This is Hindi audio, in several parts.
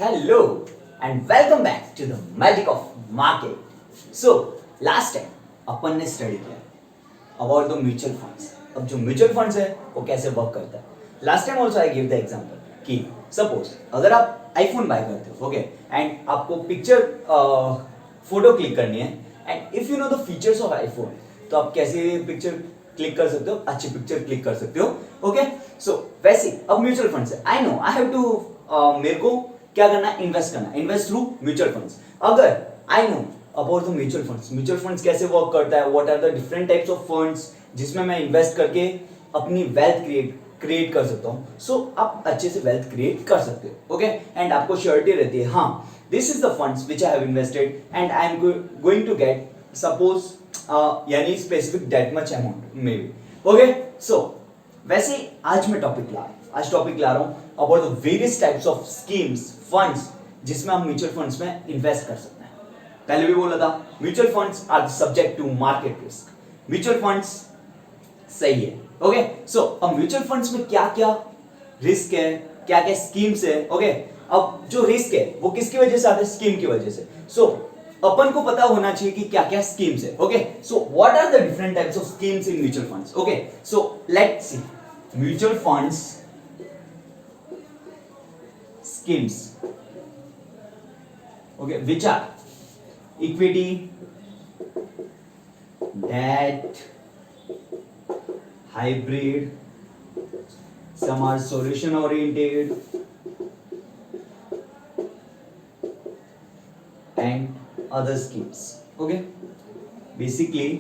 Hello and welcome back to the magic of market. So last time अपन ने स्टडी किया अबाउट द म्यूचुअल फंड्स. अब जो म्यूचुअल फंड्स है वो कैसे वर्क करता है. Last time also I give the example कि सपोज अगर आप आईफोन बाय करते हो ओके एंड आपको पिक्चर फोटो क्लिक करनी है and if you know the features of iPhone तो आप कैसे पिक्चर क्लिक कर सकते हो, अच्छी पिक्चर क्लिक कर सकते हो. ओके सो वैसे अब म्यूचुअल फंड्स है. I know I have to मेरे को क्या करना है, इन्वेस्ट करना है, इन्वेस्ट थ्रू म्यूचुअल फंड्स. अगर I know about the mutual funds कैसे वर्क करता है, what are the different types of funds जिसमें मैं इन्वेस्ट करके अपनी वेल्थ क्रिएट कर सकता हूँ. सो आप अच्छे से वेल्थ क्रिएट कर सकते हो. ओके एंड आपको श्योरिटी रहती है हाँ this is the funds which I have invested and I am going to get suppose यानी specific that much amount may be. Okay so वैसे आज मैं टॉपिक ला रहा हूँ about the various types of schemes funds जिसमें हम म्यूचुअल फंड्स में इन्वेस्ट कर सकते हैं. पहले भी बोला था mutual funds are subject to market risk. Mutual funds सही है. ओके सो अब म्यूचुअल फंड्स में क्या क्या रिस्क है, क्या क्या स्कीम्स है. ओके अब जो रिस्क है वो किसकी वजह से आता है, स्कीम की वजह से. सो अपन को पता होना चाहिए कि क्या क्या स्कीम्स है. Okay so what are the different types of schemes in mutual funds. Okay so let's see mutual funds schemes okay which are equity, debt, hybrid, some are solution oriented and other schemes. okay basically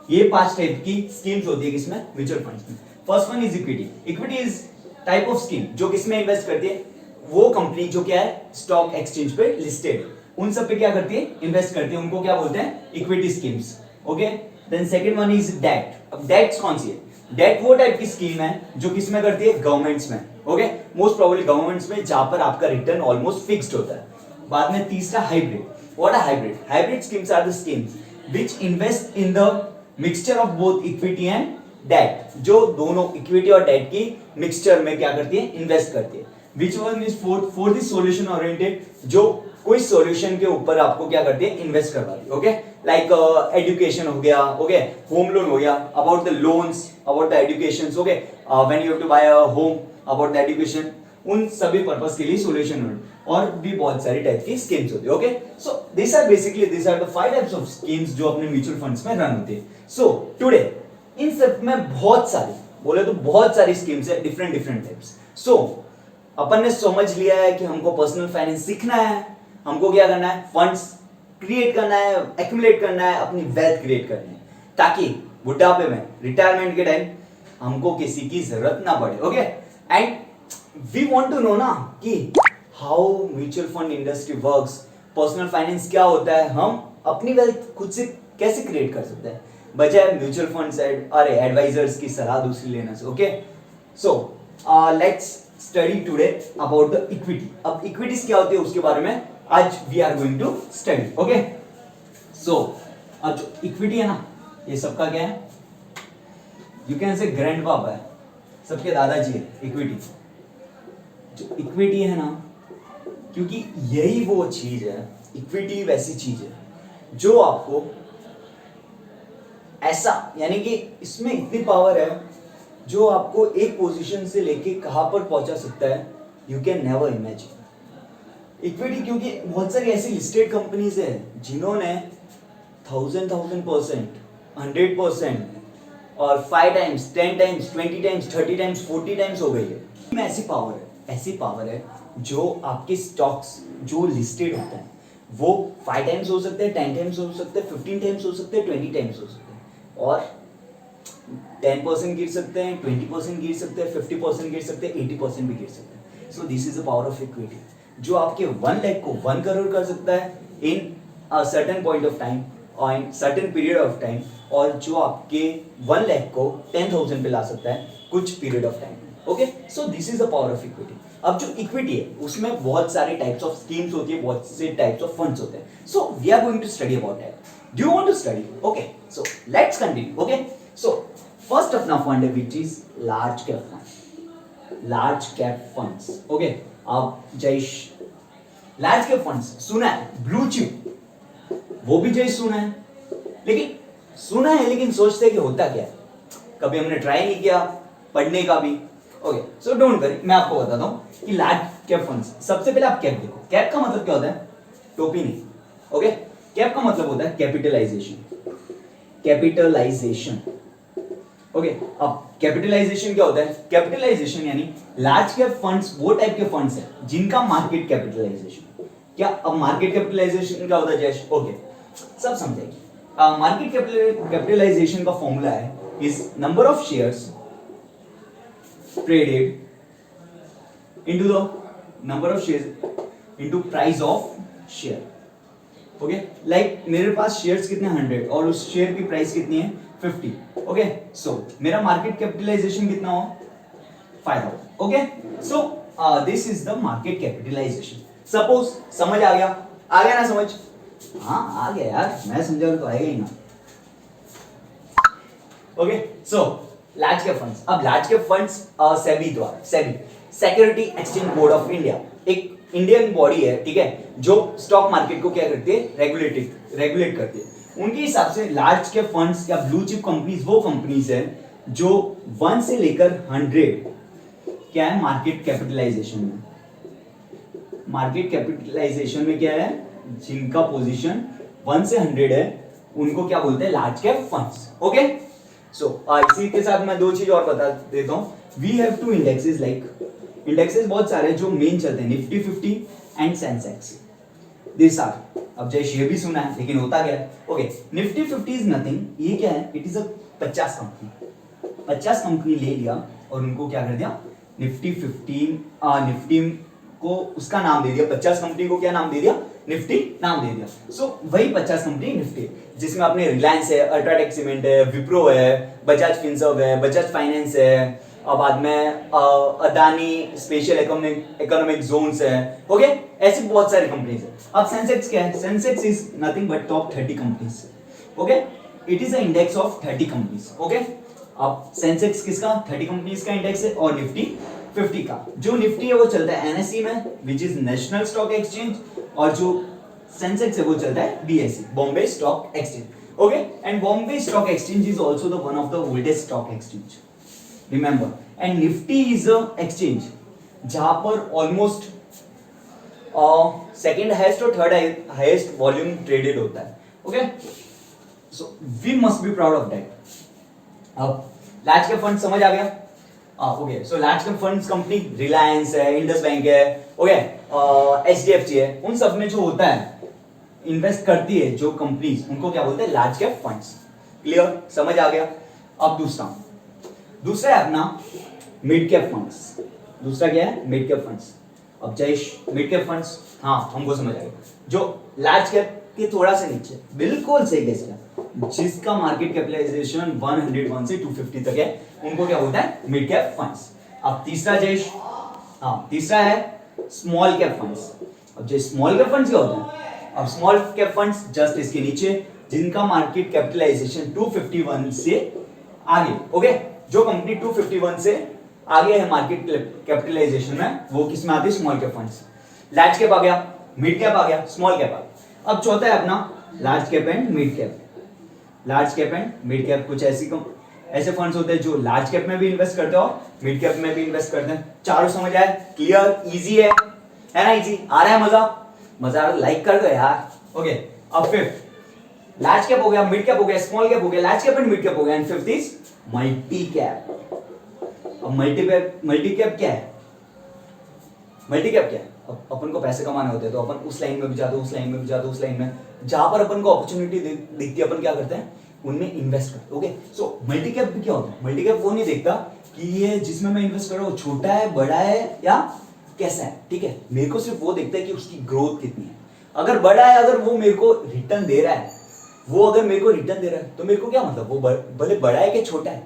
ये 5 टाइप की स्कीम्स होती है किसमें, म्यूचुअल फंड्स में. First one is equity. Equity is type of scheme जो किसमें इन्वेस्ट करती है, वो कंपनी जो क्या है स्टॉक एक्सचेंज पे लिस्टेड उन सब पे क्या करती है, इन्वेस्ट करती है. उनको क्या बोलते हैं, equity schemes. Okay then second one is debt. अब डेट्स कौन सी है, डेट वो टाइप की स्कीम है जो किसमें करती है, गवर्नमेंट्स में. ओके मोस्ट प्रोबेबली गवर्नमेंट्स में जहां पर आपका रिटर्न ऑलमोस्ट फिक्स्ड होता है. बाद में तीसरा hybrid. What are hybrid, hybrid schemes are the schemes which invest in the mixture of both equity and debt. जो दोनों इक्विटी और डेट की मिक्सचर में क्या करती है, इन्वेस्ट करती है. Which one is for the solution oriented, जो कोई सॉल्यूशन के ऊपर आपको क्या करती है, इन्वेस्ट करवाती है. ओके लाइक एजुकेशन हो गया, ओके होम लोन हो गया, about the loans, about the education. Okay when you have to buy a home, about the education, उन सभी पर्पस के लिए सॉल्यूशन और भी बहुत सारी टाइप की स्कीम्स होती है. Okay so this are the 5 types of schemes जो अपने म्यूचुअल फंड्स में रन होती है. सो टुडे इन सब में बहुत सारी स्कीम्स है, डिफरेंट टाइप्स. सो अपन ने समझ लिया है कि हमको पर्सनल फाइनेंस सीखना है, हमको क्या करना है, फंड्स क्रिएट करना है, एक्यूमुलेट करना है, अपनी वेल्थ क्रिएट करनी है ताकि बुढ़ापे में, रिटायरमेंट के टाइम हमको किसी की जरूरत ना पड़े. Okay and we want to know ना कि how mutual fund industry works, personal finance क्या होता है, हम अपनी वेल्थ खुद से कैसे क्रिएट कर सकते हैं बजाय म्यूचुअल फंड्स एडवाइजर्स की सलाह दूसरी लेने से. Okay so let's study today about the equity. अब इक्विटीज क्या होती है उसके बारे में आज we are going to study. Okay so अब जो इक्विटी है ना, ये सबका क्या है, यू कैन से ग्रैंडपापा है, सबके दादाजी है इक्विटी. जो इक्विटी है ना, क्योंकि यही वो चीज है, इक्विटी वैसी चीज है जो आपको ऐसा, यानी कि इसमें इतनी पावर है जो आपको एक पोजीशन से लेके कहां पर पहुंचा सकता है, you can never imagine. Equity क्योंकि बहुत सारी ऐसी लिस्टेड कंपनीज है जिन्होंने 1000%, 100% और 5 times, 10 times, 20 times, 30 times, 40 times हो गई है. में ऐसी पावर है जो आपके स्टॉक्स जो लिस्टेड होते हैं वो 5 टाइम्स हो सकते हैं, 10 टाइम्स हो सकते हैं, 15 टाइम्स हो सकते हैं, 20 टाइम्स हो सकते हैं और 10% गिर सकते हैं, 20% गिर सकते हैं, 50% गिर सकते हैं, 80% भी गिर सकते हैं. सो this is the power of equity जो आपके 1 लाख को 1 करोड़ कर सकता है इन a certain point of time और in certain period of time, और जो आपके 1 लाख को 10,000 पे ला सकता है कुछ period of time. Okay so this is the power of equity. अब जो इक्विटी है उसमें बहुत सारे टाइप्स ऑफ स्कीम्स होती है, बहुत से टाइप्स ऑफ फंड्स होते हैं. So we are going to study about that. Do you want to study? Okay so let's continue. Okay so first अपना फंड है which is large cap fund. Large cap funds. Okay अब जय लार्ज कैप फंड्स सुना है, ब्लू चिप वो भी जैसे सुना है, लेकिन सुना है लेकिन सोचते कि होता क्या है, कभी हमने ट्राई नहीं किया पढ़ने का भी। ओके सो डोंट वरी, मैं आपको बताता हूं कि लार्ज कैप फंड्स, सबसे पहले आप कैप देखो। कैप का मतलब क्या होता है? टोपी नहीं। ओके, कैप का मतलब होता है कैपिटलाइजेशन। कैपिटलाइजेशन ओके, अब कैपिटलाइजेशन क्या होता है? कैपिटलाइजेशन यानी लार्ज कैप फंड्स वो टाइप के फंड्स है जिनका मार्केट कैपिटलाइजेशन क्या। अब मार्केट कैपिटलाइजेशन क्या होता है जयेश? ओके सब समझेंगे। मार्केट कैपिटलाइजेशन का फॉर्मूला है is number of shares traded into the number of shares into price of share। Okay, like मेरे पास शेयर्स कितने 100 और उस शेयर की प्राइस कितनी है 50। ओके सो मेरा मार्केट कैपिटलाइजेशन कितना हो 5000। Okay so this is the market capitalization. Suppose समझ आ गया ना समझ? हाँ आ गया यार, मैं समझा तो आएगा ही ना। Okay so large cap funds, अब लार्ज कैप फंड्स सेबी द्वारा, SEBI security exchange board of India एक इंडियन बॉडी है, ठीक है, जो स्टॉक मार्केट को क्या करती है? रेगुलेट करती है। उनके हिसाब से लार्ज कैप फंड्स या ब्लू चिप कंपनीज वो कंपनीज है जो 1 से लेकर 100 क्या है मार्केट कैपिटलाइजेशन में। मार्केट कैपिटलाइजेशन में क्या है? जिनका पोजीशन 1 से 100 है उनको क्या बोलते हैं? Large cap funds. ओके सो इसी के साथ मैं दो चीज और बता देता हूं। We have two indexes, like indexes बहुत सारे जो मेन चलते हैं, Nifty 50 and Sensex, this are. अब जैसे ये भी सुना है लेकिन होता क्या है? ओके निफ्टी 50 इज नथिंग, ये क्या है? It is a 50 company. 50 company ले लिया और उनको क्या कर दिया? निफ्टी 15 निफ्टी को उसका नाम दे दिया, 50 कंपनी को क्या नाम दे दिया? निफ्टी नाम दे दिया। सो वही 50 कंपनी निफ्टी, जिसमें अपने रिलायंस है, अल्ट्राटेक सीमेंट है, विप्रो है, बजाज फिनसर्व है, बजाज फाइनेंस है, और बाद में अदानी स्पेशल इकोनॉमिक जोन्स है। ओके ऐसी बहुत सारी कंपनीज है। अब सेंसेक्स क्या है? Sensex is nothing but top 30 companies. Okay it is a index of 30 companies. Okay अब सेंसेक्स किसका? 30 कंपनीज का इंडेक्स है, और निफ्टी 50 का। जो निफ्टी है वो चलता है एनएसई में, which is National Stock Exchange, और जो सेंसेक्स है वो चलता है BSE, Bombay stock exchange. Okay and Bombay stock exchange is also the one of the oldest stock exchange, remember. And Nifty is a exchange जहां पर ऑलमोस्ट सेकंड हाईएस्ट और थर्ड हाईएस्ट वॉल्यूम ट्रेडेड होता है। Okay so we must be proud of that. अब लार्ज कैप फंड समझ आ गया? Okay so large cap funds company Reliance है, इंडस बैंक है, ओके एचडीएफसी है, उन सब में जो होता है इन्वेस्ट करती है जो कंपनीज, उनको क्या बोलते हैं? Large cap funds. क्लियर? समझ आ गया? अब दूसरा है अपना मिड कैप फंड्स। दूसरा क्या है? Mid cap funds. अब जयेश मिड कैप फंड्स, हाँ हमको समझ आ गया, जो लार्ज कैप के थोड़ा सा नीचे, बिल्कुल सही गेस किया, जिसका मार्केट कैपिटलाइजेशन 101 से 250 तक है, उनको क्या बोलता है? Mid cap funds. अब तीसरा जयेश, हाँ तीसरा है स्मॉल कैप फंड्स। अब जो स्मॉल कैप फंड्स क्या होता है? अब स्मॉल कैप फंड्स जस्ट इसके नीचे, जिनका मार्केट कैपिटलाइजेशन 251 से आगे। ओके जो कंपनी 251 से आगे है मार्केट कैपिटलाइजेशन में, वो किस में आती है? Small cap funds. Large cap आ गया, मिड कैप आ गया, स्मॉल कैप आ गया। अब चौथा है अपना large cap and mid cap. Large cap and mid cap कुछ ऐसे फंड्स होते हैं जो लार्ज कैप में भी इन्वेस्ट करते हैं और मिड कैप में भी इन्वेस्ट करते हैं। चारों समझ आए? क्लियर? इजी है ना? इजी आ रहा है? मजा आ रहा है? लाइक कर दो यार। ओके अब फिफ्थ, लार्ज कैप हो गया, मिड कैप हो गया, स्मॉल कैप हो गया, large cap and mid cap हो गया, and fifth is multi cap. अब मल्टी कैप क्या है? मल्टी कैप क्या है? अब अपन को पैसे कमाने होते हैं तो अपन उस लाइन में भी जाते हैं, उस लाइन में भी जाते हैं, उस लाइन में जहां पर अपन को अपॉर्चुनिटी दिखती है अपन क्या करते हैं? उनमें इन्वेस्ट करते हैं। ओके सो मल्टी कैप भी क्या होता है? मल्टी कैप वो नहीं देखता कि ये जिसमें मैं इन्वेस्ट कर रहा हूँ छोटा है, बड़ा है या कैसा है, ठीक है, मेरे को सिर्फ वो देखता है कि उसकी ग्रोथ कितनी है। अगर बड़ा है, अगर वो मेरे को रिटर्न दे रहा है, तो मेरे को क्या मतलब वो भले बड़ा है कि छोटा है,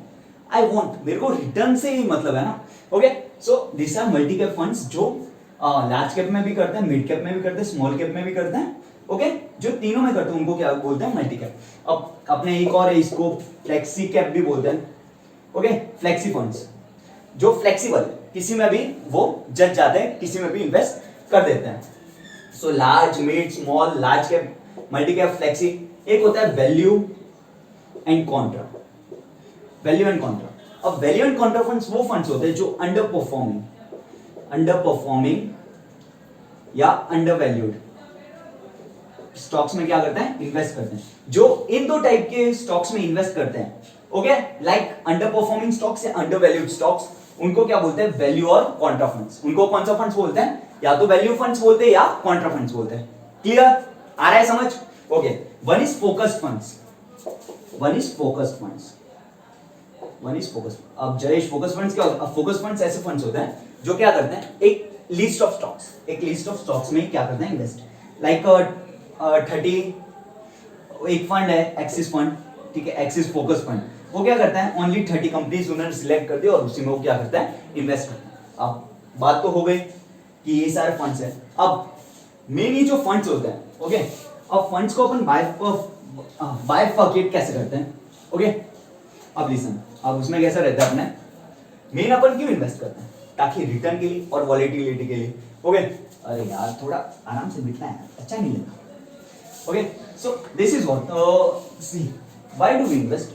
आई वॉन्ट, मेरे को रिटर्न से ही मतलब है ना। Okay so this are multi cap funds जो लार्ज कैप में भी करते हैं, मिड कैप में भी करते हैं, स्मॉल कैप में भी करते हैं। ओके जो तीनों में करते हैं उनको क्या बोलते हैं? Multi cap. अब अपने एक और है, इसको फ्लेक्सी कैप भी बोलते हैं। ओके फ्लेक्सी फंड्स जो फ्लेक्सिबल है, किसी में भी वो जज जाते हैं, किसी में भी इन्वेस्ट कर देते हैं। So large, mid, small, large cap, multi cap, flexi. एक होता है value and Contra, value and Contra. अब वैल्यू एंड कॉन्ट्रा फंड्स वो फंड्स होते हैं जो अंडर परफॉर्मिंग या अंडर वैल्यूड स्टॉक्स में क्या करते हैं, इन्वेस्ट करते हैं। जो इन दो टाइप के स्टॉक्स में इन्वेस्ट करते हैं, okay, like under performing stocks या अंडर वैल्यूड स्टॉक्स, उनको क्या बोलते हैं, वैल्यू और कॉन्ट्रा फंड्स। उनको कौन सा फंड्स बोलते हैं, या तो वैल्यू फंड्स बोलते हैं या कॉन्ट्रा फंड्स बोलते हैं। क्लियर, आ रहा है समझ? Okay, one is focused funds, one is focused funds, one is focused. अब जयेश, फोकस फंड्स क्या होता है? फोकस फंड्स ऐसे फंड्स होते हैं जो क्या करते हैं, एक लिस्ट ऑफ स्टॉक्स, एक लिस्ट ऑफ स्टॉक्स में क्या करते हैं, इन्वेस्ट। लाइक 30, एक फंड है एक्सिस फंड, ठीक है, एक्सिस फोकस फंड। वो क्या करता है, ओनली 30 कंपनीज उन्होंने सिलेक्ट कर दी और उसी में वो क्या करता है, इन्वेस्ट करता है। अब बात तो हो गई कि ये सारे फंड्स हैं। अब मेन ये जो फंड्स होते हैं, ओके, अब फंड्स को अपन बाइफरकेट कैसे करते हैं, ओके। अब लिसन, अब उसमें कैसा रहता है, अपने मेन अपन क्यों इन्वेस्ट करते हैं, ताकि रिटर्न के लिए और वॉलेटिलिटी के लिए, ओके। अरे यार थोड़ा आराम से बिठना है, अच्छा नहीं लगता, okay. So this is what, see why do we invest,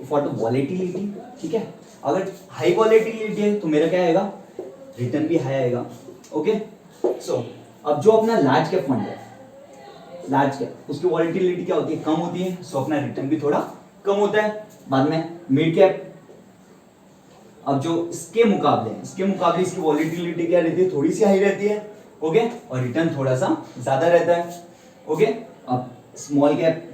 for the volatility, ठीक है। अगर हाई वॉलेटिलिटी है तो मेरा क्या आएगा, रिटर्न भी हाई आएगा, ओके। सो अब जो अपना लार्ज कैप फंड है, लार्ज कैप, उसकी वॉलेटिलिटी क्या होती है, कम होती है, सो अपना रिटर्न भी थोड़ा कम होता है। बाद में मिड कैप, अब जो इसके मुकाबले इसकी वॉलेटिलिटी क्या रहती है, थोड़ी सी हाई रहती है, ओके, और रिटर्न थोड़ा सा ज्यादा रहता है, ओके। अब स्मॉल कैप,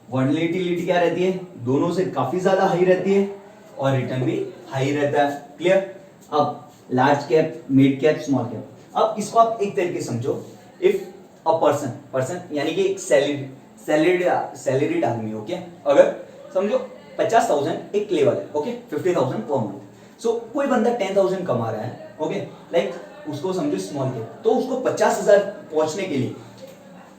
वॉलेटिलिटी क्या रहती है, दोनों से काफी ज्यादा हाई रहती है और रिटर्न भी हाई रहता है। क्लियर। अब large cap, mid cap, small cap. अब इसको आप एक तरीके से समझो, इफ अ पर्सन यानी कि एक सैलरीड आदमी, ओके, अगर समझो 50,000 एक लेवल है, ओके, 50,000 पर मंथ। सो कोई बंदा 10,000 कमा रहा है, ओके, लाइक उसको समझो स्मॉल कैप, तो उसको 50,000 पहुंचने के लिए,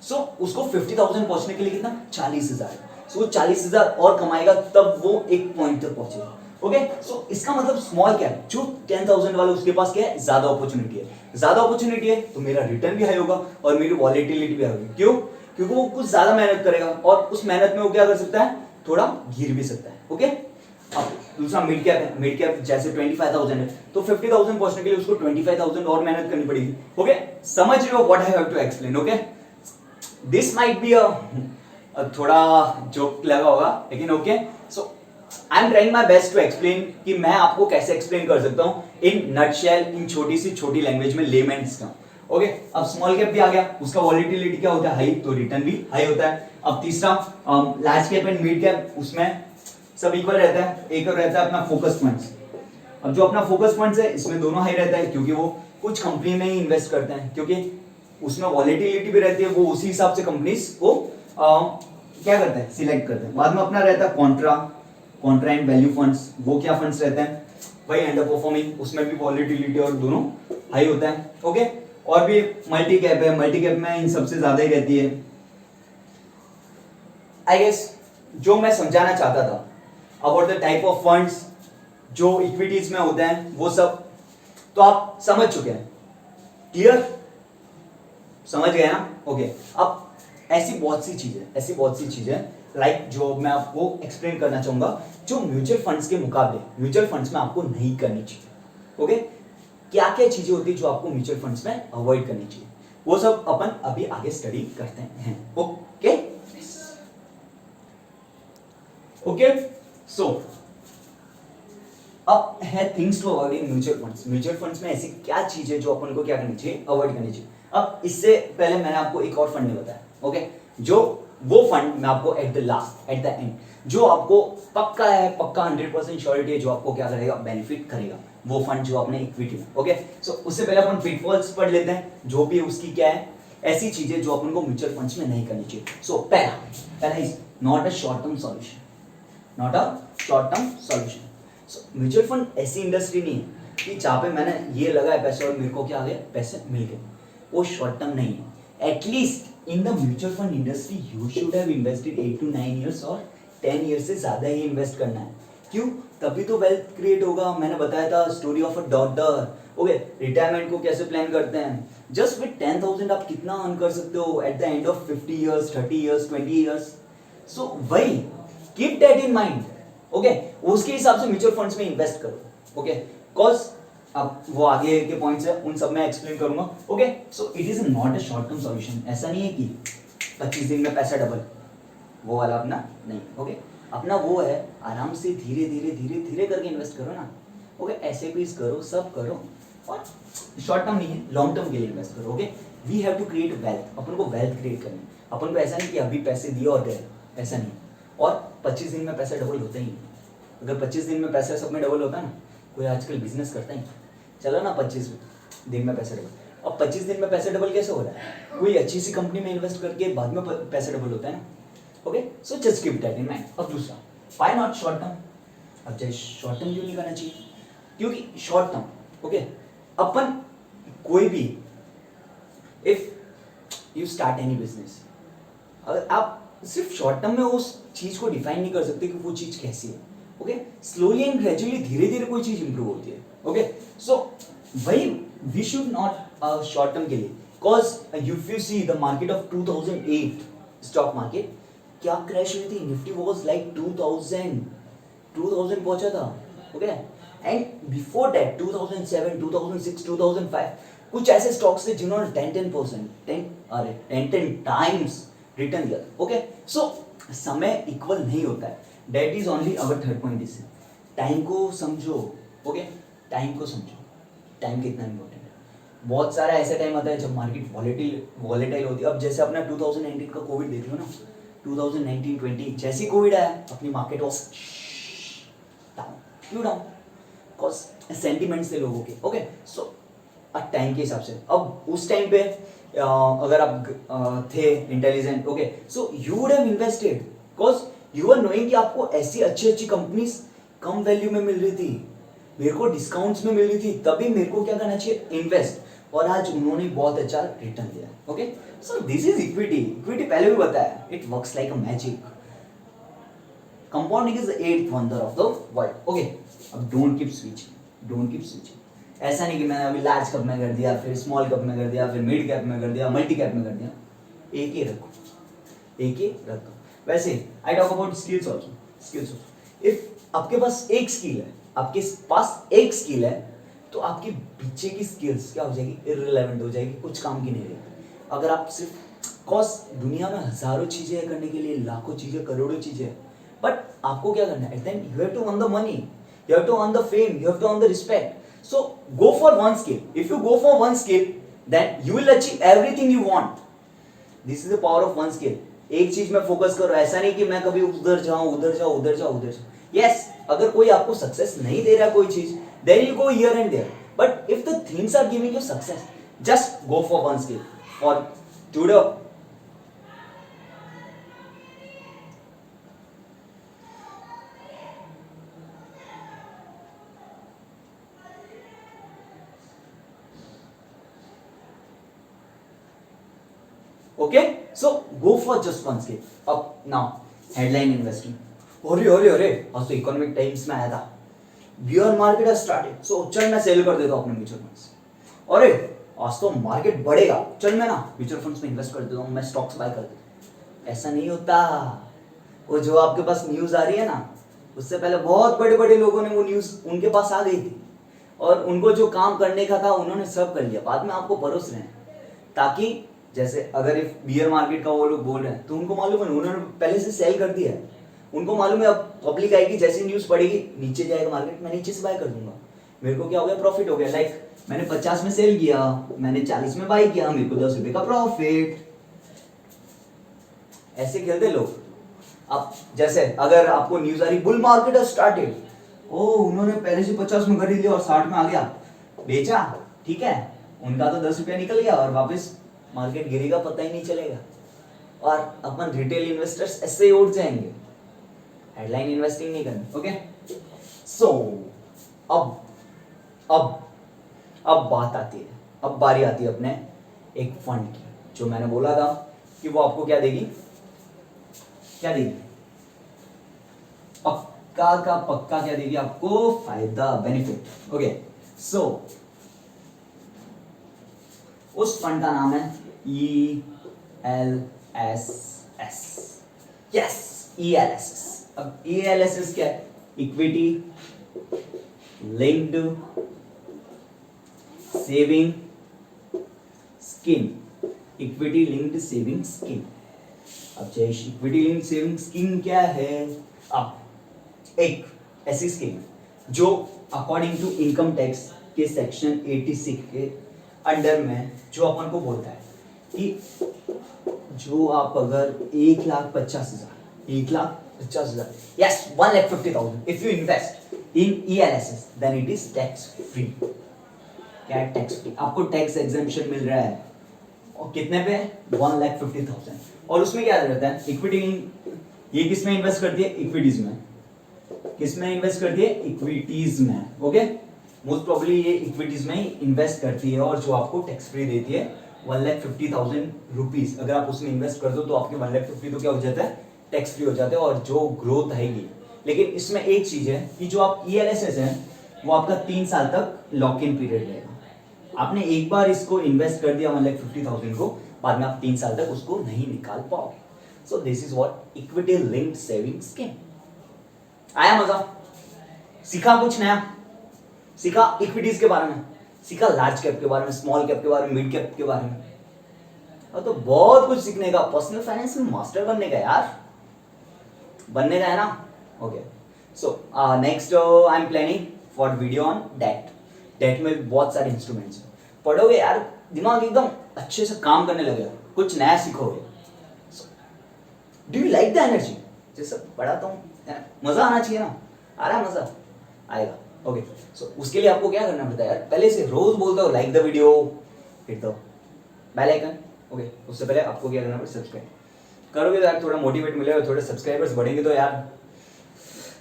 सो उसको 50,000 पहुंचने के लिए कितना, 40,000, सो वो 40,000 और कमाएगा तब वो एक पॉइंट तक पहुंचेगा, ओके। सो इसका मतलब स्मॉल कैप जो 10,000 वाला, उसके पास क्या है, ज्यादा अपॉर्चुनिटी है, तो मेरा रिटर्न भी हाई होगा और मेरी वॉलेटिलिटी भी हाई होगी। क्यों? क्योंकि वो कुछ ज्यादा मेहनत करेगा और उस मेहनत में वो क्या कर सकता है, थोड़ा गिर भी सकता है, ओके। अब दूसरा मिड कैप है, मिड कैप जैसे 25,000 है, तो 50,000 पहुंचने के लिए उसको 25,000 और मेहनत करनी पड़ेगी, ओके। समझ रहे हो what I have to explain, okay. This might be थोड़ा जोक लगा होगा, लेकिन okay. So I am trying my best to explain कि मैं आपको कैसे एक्सप्लेन कर सकता हूँ इन नटशेल, इन छोटी लैंग्वेज में, लेमैन्स का, ओके। अब स्मॉल कैप भी आ गया, उसका वॉलेटिलिटी क्या होता है, हाई, तो रिटर्न भी हाई होता है। अब तीसरा large cap and mid cap, उसमें सब इक्वल रहता है। एक और रहता है अपना फोकस फंड्स। अब जो अपना फोकस फंड्स है, इसमें दोनों हाई रहता है, क्योंकि वो कुछ कंपनी में ही इन्वेस्ट करते हैं, क्योंकि उसमें वॉलेटिलिटी भी रहती है, वो उसी हिसाब से कंपनीज को क्या करते हैं, सिलेक्ट करते हैं। बाद में अपना रहता है कॉन्ट्रा एंड वैल्यू फंड्स। वो क्या फंड्स रहते हैं भाई, अंडर परफॉर्मिंग, उसमें भी वॉलेटिलिटी और दोनों हाई होता है, ओके। और भी मल्टी कैप है, मल्टी कैप में इन सबसे ज्यादा ही रहती है। आई गेस जो मैं समझाना चाहता था about the type of funds जो इक्विटीज में होते हैं, वो सब तो आप समझ चुके हैं। क्लियर, समझ गए ना, ओके। अब ऐसी बहुत सी चीजें लाइक जो मैं आपको एक्सप्लेन करना चाहूंगा, जो म्यूचुअल फंड्स के मुकाबले म्यूचुअल फंड्स में आपको नहीं करनी चाहिए, ओके। क्या क्या चीजें होती है जो आपको म्यूचुअल फंड्स में अवॉइड करनी चाहिए, वो सब अपन अभी आगे स्टडी करते हैं, ओके। ओके, सो अब है things to avoid in mutual funds. Mutual funds में ऐसी क्या चीजें जो अपन को क्या करनी चाहिए, अवॉइड करनी चाहिए। अब इससे पहले मैंने आपको एक और फंड नहीं बताया, ओके, जो वो फंड मैं आपको एट द एंड जो आपको पक्का 100% श्योरिटी है, जो आपको क्या करेगा, बेनिफिट करेगा, वो फंड जो आपने इक्विटी में, ओके। सो उससे पहले अपन पिटफॉल्स पढ़ लेते हैं, जो भी उसकी क्या है, ऐसी चीजें जो अपन को म्यूचुअल फंड्स में नहीं करनी चाहिए। सो पहला is not a short term solution, so mutual fund ऐसी इंडस्ट्री नहीं है कि जहाँ पे मैंने ये लगाया पैसे और मेरे को क्या आ गया, पैसे मिल गए, वो शॉर्ट टर्म नहीं है। At least in the mutual fund industry you should have invested 8 to 9 years और 10 years से ज्यादा ही इन्वेस्ट करना है। क्यों? तभी तो वेल्थ क्रिएट होगा। मैंने बताया था story of a daughter, okay, retirement को कैसे प्लान करते हैं, जस्ट विद 10,000 आप कितना अर्न कर सकते हो at the end of 50 years, 30 years, 20 years. So वही keep that in mind. Okay, उसके हिसाब से म्यूचुअल फंड्स में इन्वेस्ट करो. ओके, कॉज अब वो आगे के पॉइंट्स है, उन सब में एक्सप्लेन करूंगा. Okay, so it is not a short term solution. ऐसा नहीं है कि 25 दिन में पैसा डबल, वो वाला अपना नहीं. ओके, अपना वो है आराम से धीरे धीरे धीरे धीरे करके इन्वेस्ट करो ना. ओके, ऐसे भी करो, सब करो, और शॉर्ट टर्म नहीं है, लॉन्ग टर्म के लिए इन्वेस्ट करो. Okay, we have to create wealth. अपन को वेल्थ क्रिएट करनी है. अपन को ऐसा नहीं कि अभी पैसे दिए और गए, ऐसा नहीं. और 25 दिन में पैसा डबल होता ही नहीं. अगर 25 दिन में पैसा सब में डबल होता ना, कोई आजकल बिजनेस करता ही. चलो ना 25 दिन में पैसा डबल. अब 25 दिन में पैसा डबल कैसे हो रहा है, कोई अच्छी सी कंपनी में इन्वेस्ट करके बाद में पैसा डबल होता है ना. Okay, so just keep that in mind. अब दूसरा, व्हाई नॉट शॉर्ट टर्म. अब चाहे शॉर्ट टर्म क्यों नहीं करना चाहिए, क्योंकि शॉर्ट टर्म, ओके, अपन कोई भी, if you start any business, अगर आप सिर्फ शॉर्ट टर्म में उस चीज को डिफाइन नहीं कर सकते कि वो चीज कैसी है. ओके, स्लोली एंड ग्रेजुअली धीरे धीरे कोई चीज इंप्रूव होती है. ओके, सो वही we should not short term के लिए, cause if you see the market of 2008 stock market क्या क्रैश हुई थी. निफ्टी वाज लाइक 2000 पहुंचा था. ओके, एंड बिफोर दैट 2007, 2006, 2005 कुछ ऐसे स्टॉक्स थे जिन्होंने 10 टाइम्स रिटर्न दिया. ओके, सो समय इक्वल नहीं होता है. That is only our third point. Is time को समझो. ओके, टाइम को समझो, टाइम कितना इंपॉर्टेंट है. बहुत सारा ऐसा टाइम आता है जब मार्केट वॉलेटाइल होती है. अब जैसे अपना 2019 का कोविड देख लो ना, 2019-20 जैसी कोविड आया, अपनी मार्केट ऑफ डाउन. क्यों डाउन, कॉज सेंटिमेंट्स थे लोगों के. ओके, सो अब टाइम के हिसाब से, अब उस टाइम पे अगर आप थे intelligent, okay, so you would have invested, cause you are knowing कि आपको ऐसी अच्छी अच्छी कंपनीज कम वैल्यू में मिल रही थी, मेरे को डिस्काउंट्स में मिल रही थी, तभी मेरे को क्या करना चाहिए, इन्वेस्ट. और आज उन्होंने बहुत अच्छा रिटर्न दिया. Okay, so this is equity. Equity पहले भी बताया, it works like a magic. Compounding is the 8th wonder of the world. Okay, अब डोंट कीप स्विचिंग. ऐसा नहीं कि मैंने अभी लार्ज कप में कर दिया, फिर स्मॉल कप में कर दिया, फिर मिड कैप में कर दिया, मल्टी कैप में कर दिया. एक ही रखो. वैसे I talk about skills also. If आपके पास एक स्किल है, तो आपके पीछे की स्किल्स क्या हो जाएगी, इररिलेवेंट हो जाएगी, कुछ काम की नहीं रहेगी. अगर आप सिर्फ, कॉज दुनिया में हजारों चीजें हैं करने के लिए, लाखों चीजें, करोड़ों चीजें, बट आपको क्या करना है, then you have to earn the money, you have to earn the fame, you have to earn the respect. So go for one skill. If you go for one skill, then you will achieve everything you want. This is the power of one skill. एक चीज में फोकस करो. ऐसा नहीं कि मैं कभी उधर जाऊं. यस, अगर कोई आपको सक्सेस नहीं दे रहा कोई चीज, then you go here and there. But if the things are giving you success, just go for one skill. For today, okay, so go for just one skill. अब नाउ हेडलाइन इन्वेस्टिंग. अरे आज तो इकोनॉमिक टाइम्स में आया था, bear market has started, so चल मैं सेल कर देता हूं अपने म्यूचुअल फंड्स. अरे आज तो मार्केट बढ़ेगा, चल मैं ना म्यूचुअल फंड्स में इन्वेस्ट कर देता हूं, मैं स्टॉक्स बाय कर देता हूं. ऐसा नहीं होता. वो जो आपके पास न्यूज आ रही है ना, उससे पहले बहुत बड़े बड़े लोगों ने वो न्यूज उनके पास आ गई थी, और उनको जो काम करने का था उन्होंने सब कर लिया. बाद में आपको परोस रहे हैं, ताकि जैसे अगर इफ बियर मार्केट का वो लोग बोल रहे हैं, तो उनको मालूम है उन्होंने पहले से सेल कर दिया है. उनको मालूम है अब पब्लिक आएगी, जैसी न्यूज पड़ेगी, नीचे जाएगा मार्केट, मैं नीचे से बाय कर दूंगा, मेरे को क्या हो गया, प्रॉफिट हो गया. लाइक मैंने 50 में सेल किया, मैंने 40 में बाय किया, मेरे को 10 रुपए का प्रॉफिट. ऐसे खेलते लोग. अब जैसे अगर आपको न्यूज आ रही, बुल मार्केट हैज स्टार्टेड, ओ उन्होंने पहले से 50 में खरीद लिया और 60 में आ गया, बेचा, ठीक है, उनका तो 10 रुपया निकल गया, और वापस मार्केट गिरेगा पता ही नहीं चलेगा. और अपन रिटेल इन्वेस्टर्स ऐसे ही उठ जाएंगे. हेडलाइन इन्वेस्टिंग नहीं करनी. ओके, सो अब बात आती है, अब बारी आती है अपने एक फंड की, जो मैंने बोला था कि वो आपको क्या देगी, पक्का क्या देगी आपको, फायदा, बेनिफिट. ओके, सो उस फंड का नाम है ELSS। यस, ELSS। अब ELSS क्या है? Equity linked saving scheme. Equity linked saving scheme. अब Jayesh, equity linked saving scheme क्या है? अब एक ऐसी स्कीम जो अकॉर्डिंग टू इनकम टैक्स के सेक्शन 86 के अंडर में जो अपन को बोलता है कि जो आप अगर 1,50,000 yes 1,50,000 if you invest in ELSS then it is tax free. क्या है? Tax free. आपको टैक्स एग्जेम्पशन मिल रहा है और कितने पे? 1,50,000। और उसमें क्या रहता है? इक्विटी। ये किस में इन्वेस्ट करती है? इक्विटीज में। किस में इन्वेस्ट करती है? इक्विटीज में। ओके, मोस्ट प्रोबेबली ये इक्विटीज में ही इन्वेस्ट करती है और जो आपको टैक्स फ्री देती है 1,50,000 रुपीज। अगर आप उसमें इन्वेस्ट कर दो तो आपके 1,50,000 तो क्या हो जाता है? टैक्स फ्री हो जाते हैं और जो ग्रोथ आएगी। लेकिन इसमें एक चीज है कि जो आप ELSS है वो आपका 3 साल तक लॉक इन पीरियड रहेगा। आपने एक बार इसको इन्वेस्ट कर दिया 1,50,000 को, बाद में आप 3 साल तक उसको नहीं निकाल पाओगे। सो this is what equity linked saving scheme. आया मजा? सीखा कुछ नया? सीखा इक्विटीज के बारे में, सीखा लार्ज कैप के बारे में, स्मॉल कैप के बारे में, मिड कैप के बारे में। और तो बहुत कुछ सीखने का, पर्सनल फाइनेंस में मास्टर बनने का यार, बनने का है ना। Okay, so next I am planning for video on debt. Debt में बहुत सारे इंस्ट्रूमेंट्स पढ़ोगे यार, दिमाग एकदम अच्छे से काम करने लगेगा, कुछ नया सीखोगे। Do you like the energy? जैसे पढ़ाता हूँ, मजा आना चाहिए ना। आ रहा है मजा? आएगा। ओके, सो उसके लिए आपको क्या करना पड़ता है यार? पहले से रोज बोलते हो like the video, hit the bell icon. Okay, उससे पहले आपको क्या करना पड़ेगा? सब्सक्राइब करोगे तो यार थोड़ा मोटिवेट मिलेगा, थोड़े सब्सक्राइबर्स बढ़ेंगे तो यार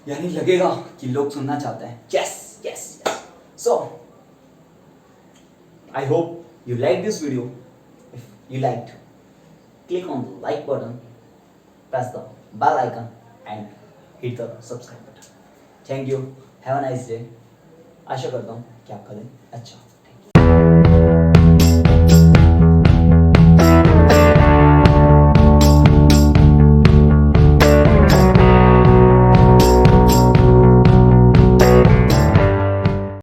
यानी लगेगा कि लोग सुनना चाहते हैं। Yes yes yes. So I hope you like this video. If you liked, click on the like button, press the bell icon and hit the subscribe button. Thank you. Have a nice day. आशा करता हूँ कि आपका दिन अच्छा